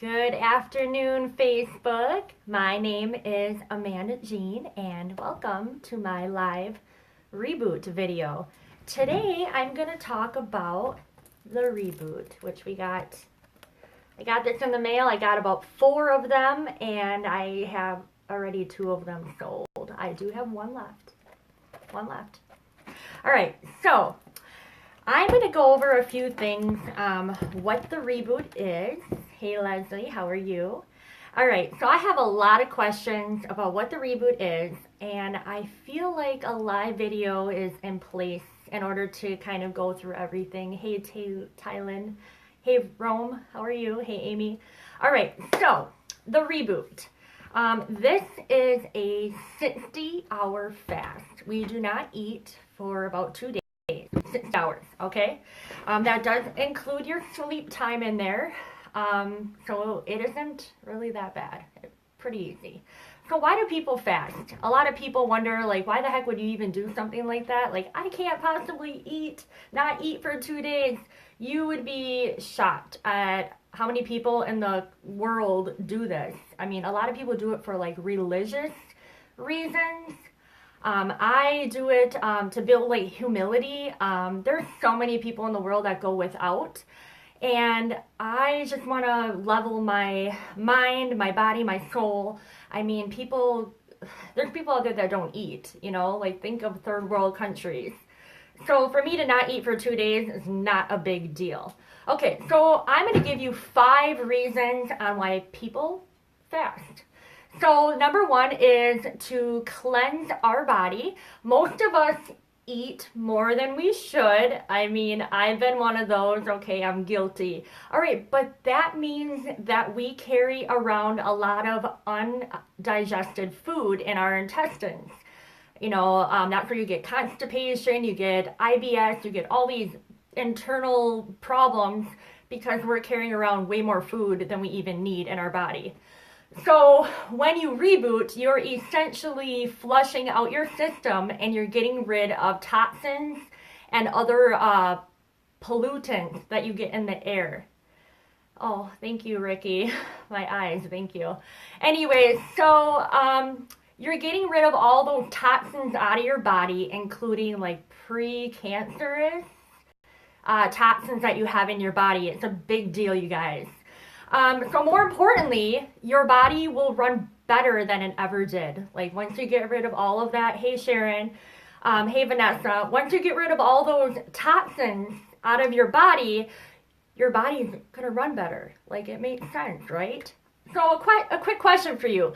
Good afternoon, Facebook. My name is Amanda Jean, and welcome to my live reboot video. Today, I'm going to talk about the reboot, which I got this in the mail. I got about 4 of them, and I have already 2 of them sold. I do have one left. All right, so I'm going to go over a few things, what the reboot is. Hey Leslie, how are you? All right, so I have a lot of questions about what the reboot is, and I feel like a live video is in place in order to kind of go through everything. Hey Tylen, hey Rome, how are you? Hey Amy. All right, so the reboot. This is a 60-hour fast. We do not eat for about 2 days. 6 hours, okay? That does include your sleep time in there, so it isn't really that bad. It's pretty easy. So why do people fast? A lot of people wonder, like, why the heck would you even do something like that? Like, I can't possibly not eat for 2 days. You would be shocked at how many people in the world do this. I mean, a lot of people do it for, like, religious reasons. I do it to build like humility. There's so many people in the world that go without, and I just want to level my mind, my body, my soul. I mean, there's people out there that don't eat, like think of third world countries. So for me to not eat for 2 days is not a big deal. Okay, so I'm going to give you 5 reasons on why people fast. So number 1 is to cleanse our body. Most of us eat more than we should. I mean, I've been one of those. Okay, I'm guilty. All right, but that means that we carry around a lot of undigested food in our intestines. That's where you get constipation, you get IBS, you get all these internal problems because we're carrying around way more food than we even need in our body. So when you reboot, you're essentially flushing out your system and you're getting rid of toxins and other pollutants that you get in the air. Oh, thank you, Ricky. My eyes, thank you. Anyways, so you're getting rid of all those toxins out of your body, including like pre-cancerous toxins that you have in your body. It's a big deal, you guys. So more importantly, your body will run better than it ever did. Like once you get rid of all of that, hey Sharon, hey Vanessa, once you get rid of all those toxins out of your body's gonna run better. Like it makes sense, right? So a quick question for you.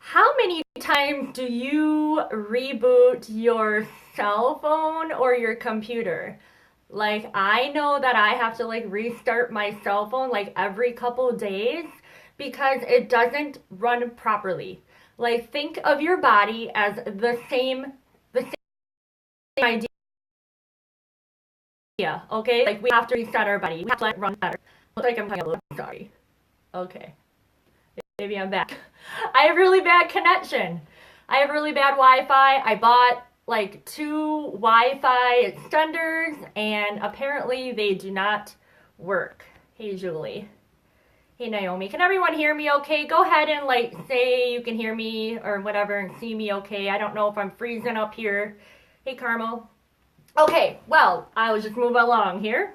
How many times do you reboot your cell phone or your computer? Like, I know that I have to like restart my cell phone like every couple of days because it doesn't run properly. Like, think of your body as the same idea, okay? Like, we have to reset our body. We have to let it run better. Looks like I'm talking a little, sorry. Okay. Maybe I'm back. I have really bad connection. I have really bad Wi-Fi. I bought like 2 Wi-Fi extenders and apparently they do not work. Hey Julie. Hey Naomi. Can everyone hear me okay? Go ahead and like say you can hear me or whatever and see me okay. I don't know if I'm freezing up here. Hey Carmel. Okay, well, I will just move along here.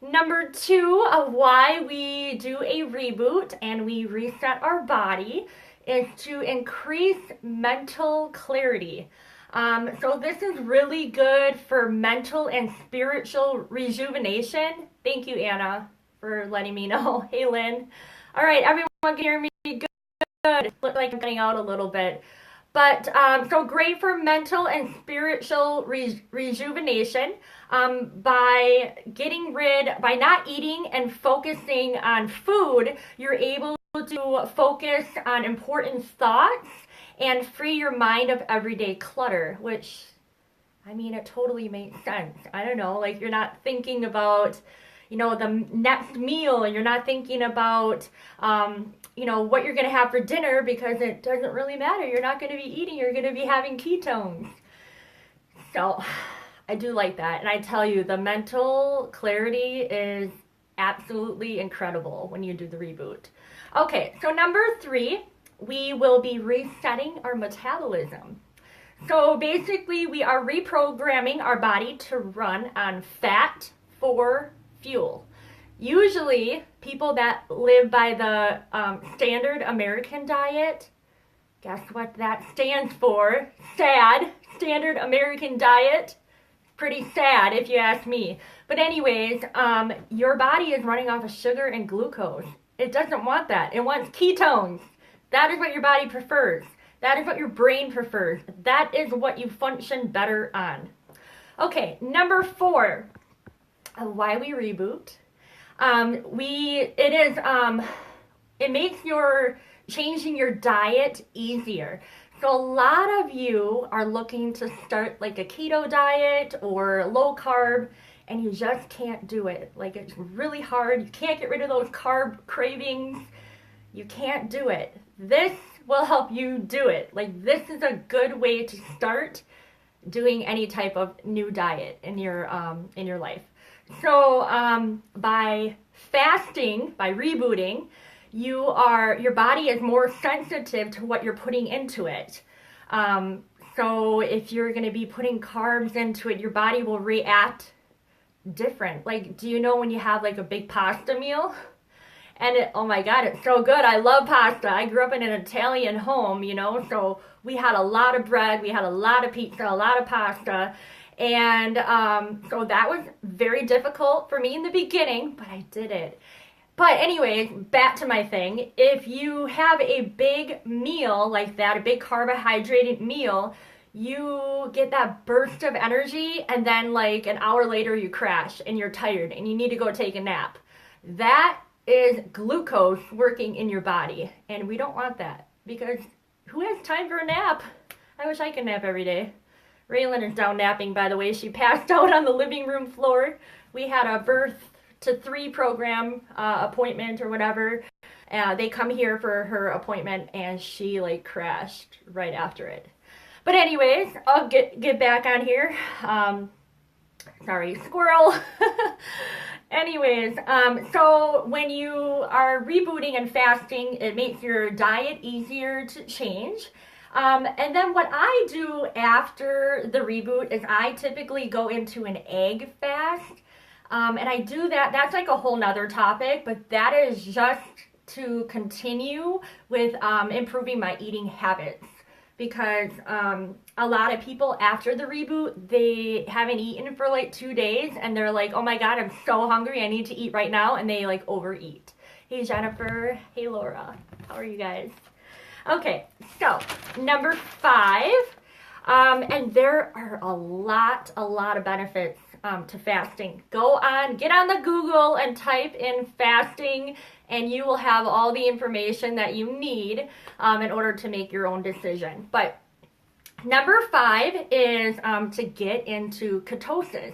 Number 2 of why we do a reboot and we reset our body is to increase mental clarity. So this is really good for mental and spiritual rejuvenation. Thank you, Anna, for letting me know. Hey, Lynn. All right, everyone can hear me good. It looks like I'm getting out a little bit. But, so great for mental and spiritual rejuvenation. By not eating and focusing on food, you're able to focus on important thoughts and free your mind of everyday clutter, which, I mean, it totally makes sense. I don't know, like you're not thinking about, the next meal, and you're not thinking about, what you're gonna have for dinner because it doesn't really matter. You're not gonna be eating, you're gonna be having ketones. So, I do like that. And I tell you, the mental clarity is absolutely incredible when you do the reboot. Okay, so number 3, we will be resetting our metabolism. So basically, we are reprogramming our body to run on fat for fuel. Usually, people that live by the standard American diet, guess what that stands for? SAD, Standard American Diet. Pretty sad if you ask me. But anyways, your body is running off of sugar and glucose. It doesn't want that. It wants ketones. That is what your body prefers. That is what your brain prefers. That is what you function better on. Okay, number 4, why we reboot. It makes changing your diet easier. So a lot of you are looking to start like a keto diet or low carb, and you just can't do it. Like, it's really hard. You can't get rid of those carb cravings. You can't do it. This will help you do it. Like, this is a good way to start doing any type of new diet in your life. So by fasting, by rebooting, your body is more sensitive to what you're putting into it. So if you're going to be putting carbs into it, your body will react different. Like, do you know when you have like a big pasta meal? And oh my God, it's so good. I love pasta. I grew up in an Italian home, so we had a lot of bread, we had a lot of pizza, a lot of pasta. And so that was very difficult for me in the beginning, but I did it. But anyways, back to my thing. If you have a big meal like that, a big carbohydrated meal, you get that burst of energy, and then like an hour later you crash and you're tired and you need to go take a nap. That is glucose working in your body, and we don't want that, because who has time for a nap? I wish I could nap every day. Raylan is down napping, by the way. She passed out on the living room floor. We had a birth to 3 program appointment or whatever. They come here for her appointment, and she like crashed right after it. But anyways, I'll get back on here. Sorry, squirrel. Anyways, so when you are rebooting and fasting, it makes your diet easier to change. And then what I do after the reboot is I typically go into an egg fast. And I do that. That's like a whole nother topic, but that is just to continue with improving my eating habits. Because a lot of people after the reboot, they haven't eaten for like 2 days, and they're like, oh my God, I'm so hungry, I need to eat right now, and they like overeat. Hey Jennifer, hey Laura, how are you guys? Okay, so number 5, and there are a lot of benefits to fasting. Get on the Google and type in fasting, and you will have all the information that you need in order to make your own decision. But number 5 is to get into ketosis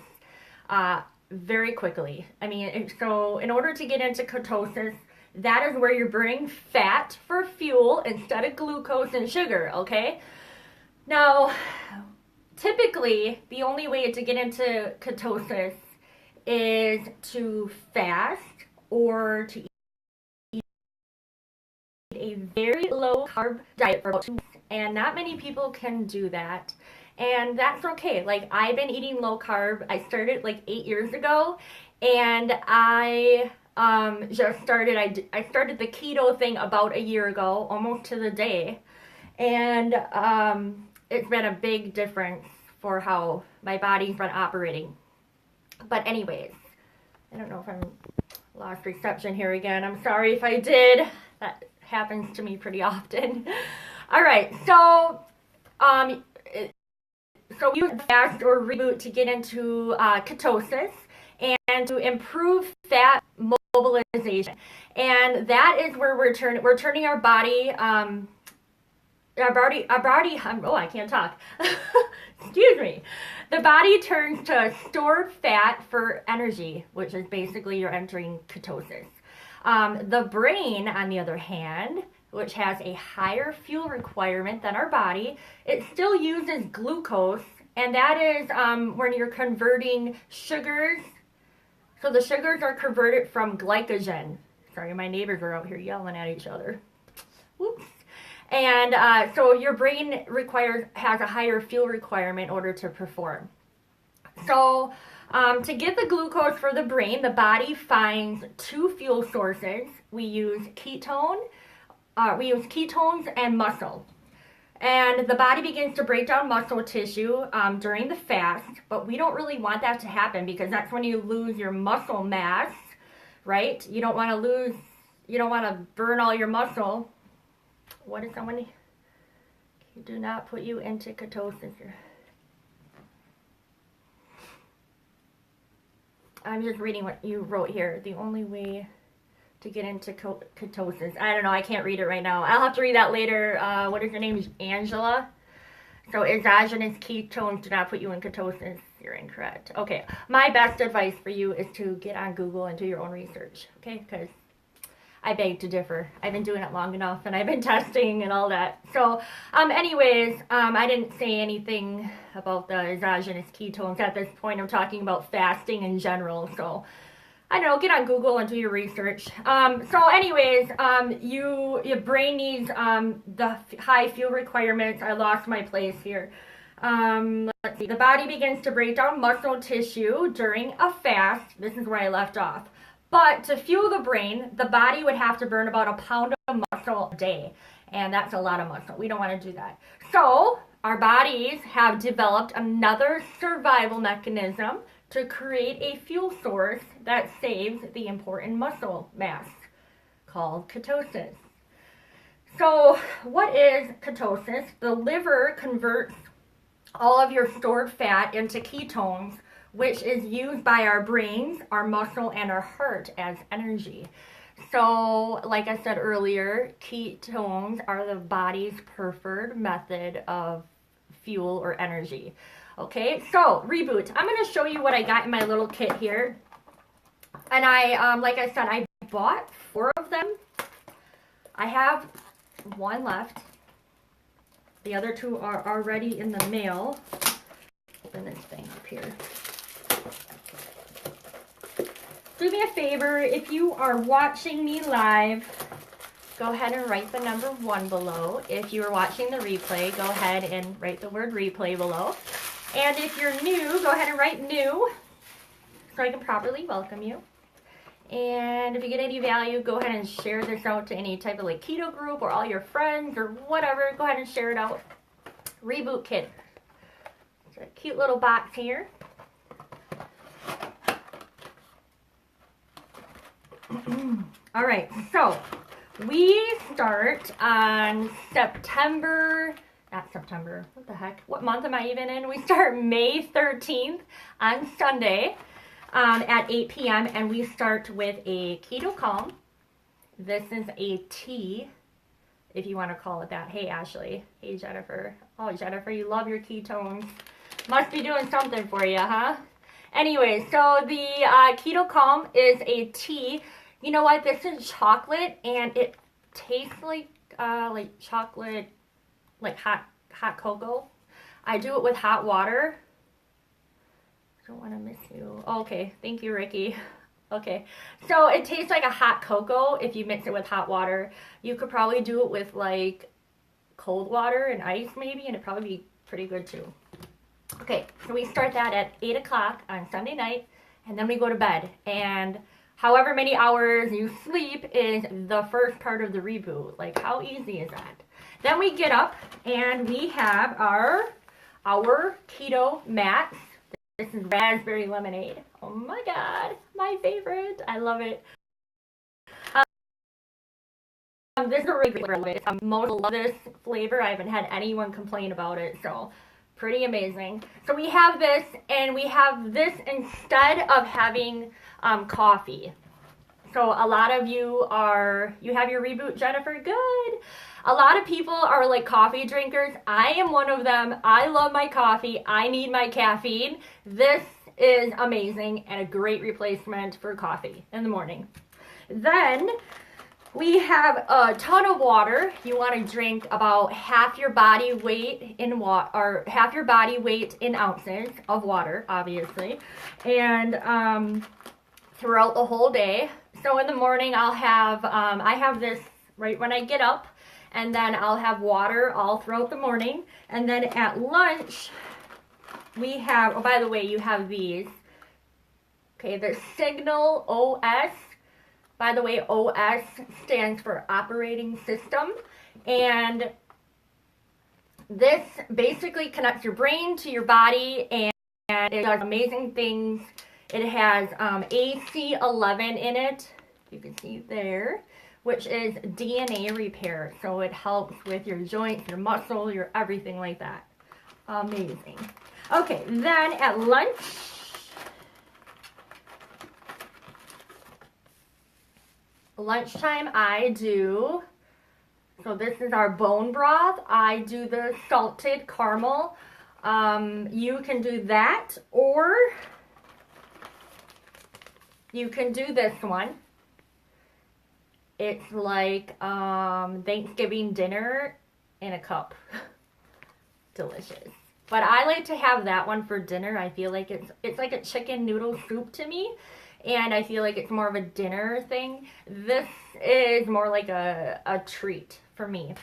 very quickly. I mean, so in order to get into ketosis, that is where you're burning fat for fuel instead of glucose and sugar, okay? Now, typically, the only way to get into ketosis is to fast or to eat a very low carb diet for about 2 weeks. And not many people can do that. And that's okay. Like, I've been eating low carb. I started like 8 years ago, and I just started, I started the keto thing about a year ago, almost to the day. And it's been a big difference for how my body's been operating. But anyways, I don't know if I'm lost reception here again. I'm sorry if I did. That happens to me pretty often. All right, so you fast or reboot to get into ketosis and to improve fat mobilization, and that is where we're turning our body. I can't talk. Excuse me. The body turns to stored fat for energy, which is basically you're entering ketosis. The brain, on the other hand, which has a higher fuel requirement than our body, it still uses glucose, and that is when you're converting sugars So the sugars are converted from glycogen. Sorry, my neighbors are out here yelling at each other. Whoops. And so your brain has a higher fuel requirement in order to perform. So to get the glucose for the brain, the body finds two fuel sources. We use ketones and muscle. And the body begins to break down muscle tissue during the fast, but we don't really want that to happen because that's when you lose your muscle mass, right? You don't want to burn all your muscle. What is someone? Do not put you into ketosis. I'm just reading what you wrote here. The only way to get into ketosis. I don't know. I can't read it right now. I'll have to read that later. What is your name? Angela. So exogenous ketones do not put you in ketosis. You're incorrect. Okay. My best advice for you is to get on Google and do your own research. Okay? Because I beg to differ. I've been doing it long enough and I've been testing and all that. So anyways, I didn't say anything about the exogenous ketones at this point. I'm talking about fasting in general. So I don't know, get on Google and do your research. So anyways, your brain needs the high fuel requirements. I lost my place here. Let's see. The body begins to break down muscle tissue during a fast. This is where I left off. But to fuel the brain, the body would have to burn about 1 pound of muscle a day. And that's a lot of muscle. We don't want to do that. So our bodies have developed another survival mechanism to create a fuel source that saves the important muscle mass, called ketosis. So what is ketosis? The liver converts all of your stored fat into ketones, which is used by our brains, our muscle, and our heart as energy. So, like I said earlier, ketones are the body's preferred method of fuel or energy. Okay, so Reboot. I'm going to show you what I got in my little kit here. And like I said, I bought 4 of them. I have 1 left. The other 2 are already in the mail. Open this thing up here. Do me a favor, if you are watching me live, go ahead and write the number 1 below. If you are watching the replay, go ahead and write the word replay below. And if you're new, go ahead and write new so I can properly welcome you. And if you get any value, go ahead and share this out to any type of like keto group or all your friends or whatever. Go ahead and share it out. Reboot kit. It's a cute little box here. All right, so we start on what the heck? What month am I even in? We start May 13th on Sunday at 8 p.m. and we start with a keto calm. This is a tea, if you want to call it that. Hey, Ashley. Hey, Jennifer. Oh, Jennifer, you love your ketones. Must be doing something for you, huh? Anyway, so the keto calm is a tea. You know what? This is chocolate, and it tastes like chocolate, like hot cocoa. I do it with hot water. I don't want to miss you. Okay, thank you, Ricky. Okay, so it tastes like a hot cocoa if you mix it with hot water. You could probably do it with like cold water and ice maybe, and it'd probably be pretty good too. Okay, so we start that at 8 o'clock on Sunday night, and then we go to bed. And however many hours you sleep is the first part of the reboot. Like, how easy is that? Then we get up, and we have our keto mats. This is raspberry lemonade. Oh my God, my favorite. I love it. This is a really great flavor. I most love this flavor. I haven't had anyone complain about it, so pretty amazing. So we have this, and we have this instead of having coffee. So a lot of you have your Reboot, Jennifer? Good. A lot of people are like coffee drinkers. I am one of them. I love my coffee. I need my caffeine. This is amazing and a great replacement for coffee in the morning. Then we have a ton of water. You want to drink about half your body weight in water, or half your body weight in ounces of water, obviously. And throughout the whole day. So in the morning I'll have, I have this right when I get up, and then I'll have water all throughout the morning. And then at lunch, we have, oh, by the way, you have these. Okay, the Signal OS. By the way, OS stands for operating system. And this basically connects your brain to your body, and it does amazing things. It has AC11 in it, you can see there, which is DNA repair. So it helps with your joints, your muscle, your everything like that. Amazing. Okay, then at lunch, lunchtime I do, so this is our bone broth. I do the salted caramel. You can do that, or you can do this one. It's like Thanksgiving dinner in a cup. Delicious. But I like to have that one for dinner. I feel like it's like a chicken noodle soup to me, and I feel like it's more of a dinner thing. This is more like a treat for me.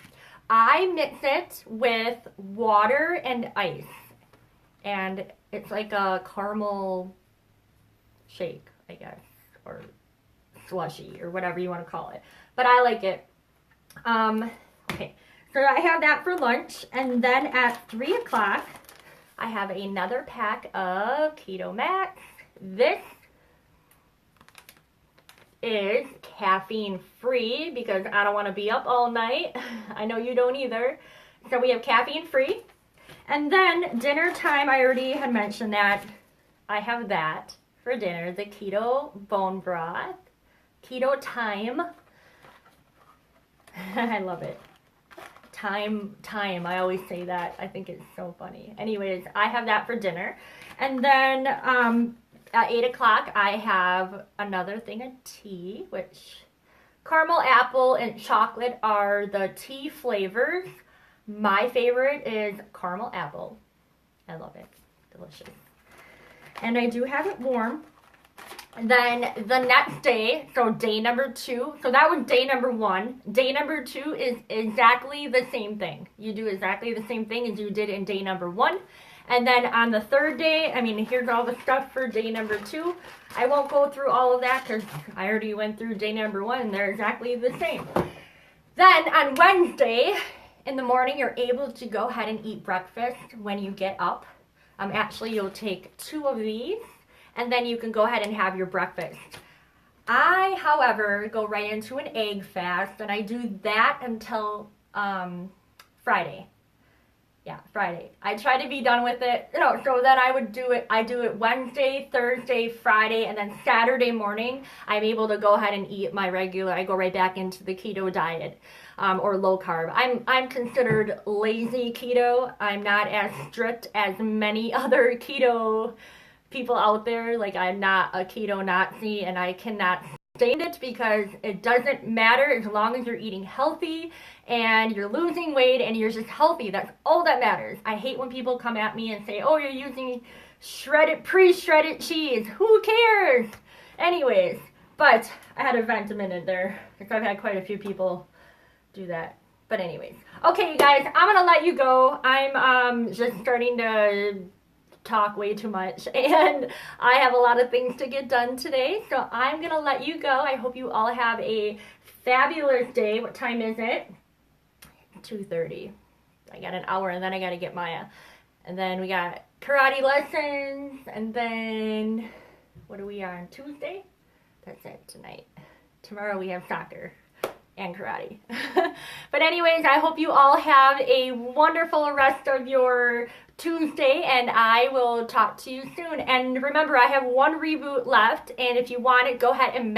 I mix it with water and ice, and it's like a caramel shake, I guess, or slushy, or whatever you want to call it. But I like it. Okay, so I have that for lunch, and then at 3 o'clock, I have another pack of Keto Max. This is caffeine free because I don't want to be up all night. I know you don't either. So we have caffeine free. And then dinner time, I already had mentioned that I have that for dinner, the keto bone broth, keto time. I love it. Time, I always say that. I think it's so funny. Anyways, I have that for dinner. And then at 8 o'clock, I have another thing of tea, which caramel, apple, and chocolate are the tea flavors. My favorite is caramel apple. I love it. Delicious. And I do have it warm. And then the next day, so day number 2, so that was day number 1. Day number 2 is exactly the same thing. You do exactly the same thing as you did in day number 1. And then on the third day, I mean, here's all the stuff for day number 2. I won't go through all of that because I already went through day number 1 and they're exactly the same. Then on Wednesday in the morning, you're able to go ahead and eat breakfast when you get up. Actually, you'll take 2 of these, and then you can go ahead and have your breakfast. I, however, go right into an egg fast, and I do that until Friday. Yeah, Friday. I try to be done with it. No, so then I do it Wednesday, Thursday, Friday, and then Saturday morning, I'm able to go ahead and eat my regular, I go right back into the keto diet, or low carb. I'm considered lazy keto. I'm not as strict as many other keto people out there. Like, I'm not a keto Nazi, and I cannot stand it because it doesn't matter as long as you're eating healthy and you're losing weight and you're just healthy. That's all that matters. I hate when people come at me and say, oh, you're using pre-shredded cheese. Who cares? Anyways, but I had to vent a minute there because I've had quite a few people do that. But anyways, okay, you guys, I'm gonna let you go. I'm just starting to talk way too much, and I have a lot of things to get done today, so I'm gonna let you go. I hope you all have a fabulous day. What time is it? 2:30. I got an hour, and then I gotta get Maya, and then we got karate lessons, and then what are we on, Tuesday? That's it tonight. Tomorrow we have soccer and karate. But anyways, I hope you all have a wonderful rest of your Tuesday, and I will talk to you soon. And remember, I have 1 reboot left, and if you want it, go ahead and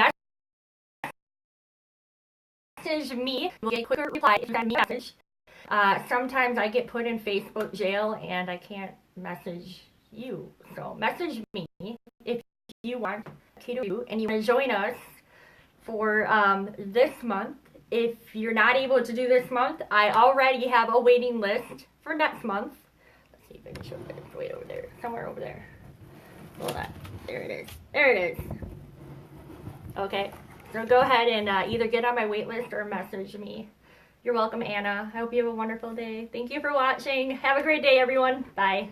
message me. You'll get a quicker reply if you send me a message. Sometimes I get put in Facebook jail and I can't message you. So message me if you want Keto Reboot and you want to join us for this month. If you're not able to do this month, I already have a waiting list for next month. Let's see if I can show it. It's way over there. Somewhere over there. Hold on. There it is. There it is. Okay, so go ahead and either get on my wait list or message me. You're welcome, Anna. I hope you have a wonderful day. Thank you for watching. Have a great day, everyone. Bye.